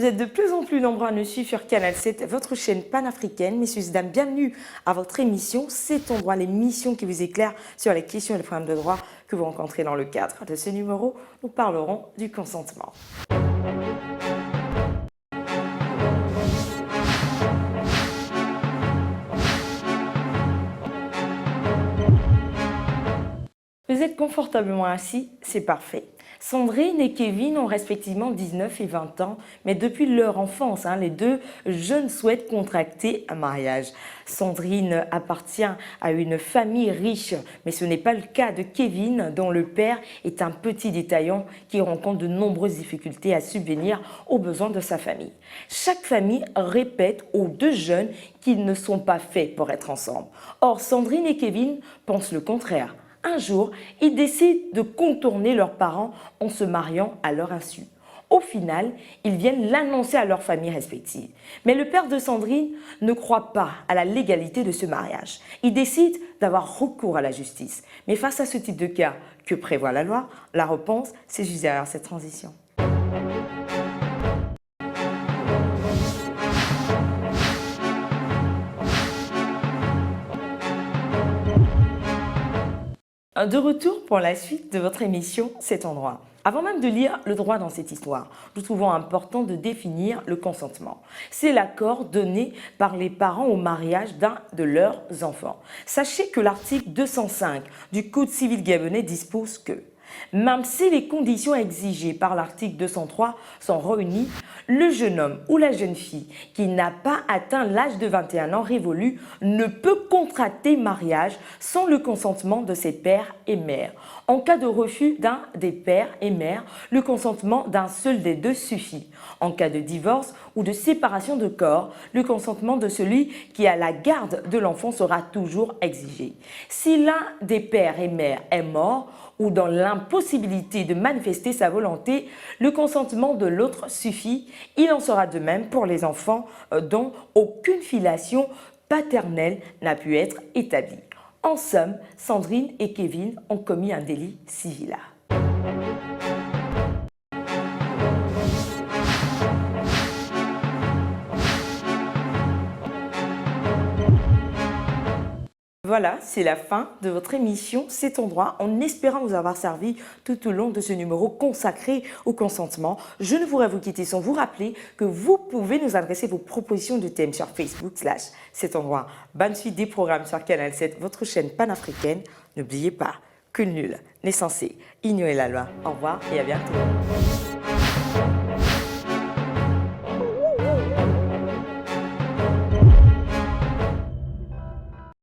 Vous êtes de plus en plus nombreux à nous suivre sur Canal 7, votre chaîne panafricaine. Messieurs et dames, bienvenue à votre émission C'est ton droit, l'émission qui vous éclaire sur les questions et les problèmes de droit que vous rencontrez dans le cadre de ce numéro. Nous parlerons du consentement. Vous êtes confortablement assis, c'est parfait. Sandrine et Kevin ont respectivement 19 et 20 ans, mais depuis leur enfance, les deux jeunes souhaitent contracter un mariage. Sandrine appartient à une famille riche, mais ce n'est pas le cas de Kevin, dont le père est un petit détaillant qui rencontre de nombreuses difficultés à subvenir aux besoins de sa famille. Chaque famille répète aux deux jeunes qu'ils ne sont pas faits pour être ensemble. Or, Sandrine et Kevin pensent le contraire. Un jour, ils décident de contourner leurs parents en se mariant à leur insu. Au final, ils viennent l'annoncer à leurs familles respectives. Mais le père de Sandrine ne croit pas à la légalité de ce mariage. Il décide d'avoir recours à la justice. Mais face à ce type de cas, que prévoit la loi? La réponse, c'est juste derrière cette transition. De retour pour la suite de votre émission C'est ton droit. Avant même de lire le droit dans cette histoire, nous trouvons important de définir le consentement. C'est l'accord donné par les parents au mariage d'un de leurs enfants. Sachez que l'article 205 du Code civil gabonais dispose que même si les conditions exigées par l'article 203 sont réunies, le jeune homme ou la jeune fille qui n'a pas atteint l'âge de 21 ans révolu ne peut contracter mariage sans le consentement de ses pères et mères. En cas de refus d'un des pères et mères, le consentement d'un seul des deux suffit. En cas de divorce ou de séparation de corps, le consentement de celui qui a la garde de l'enfant sera toujours exigé. Si l'un des pères et mères est mort, ou dans l'impossibilité de manifester sa volonté, le consentement de l'autre suffit. Il en sera de même pour les enfants dont aucune filiation paternelle n'a pu être établie. En somme, Sandrine et Kevin ont commis un délit civil. Voilà, c'est la fin de votre émission C'est ton droit, en espérant vous avoir servi tout au long de ce numéro consacré au consentement. Je ne pourrais vous quitter sans vous rappeler que vous pouvez nous adresser vos propositions de thèmes sur Facebook / C'est ton droit. Bonne suite des programmes sur Canal 7, votre chaîne panafricaine. N'oubliez pas que nul n'est censé ignorer la loi. Au revoir et à bientôt.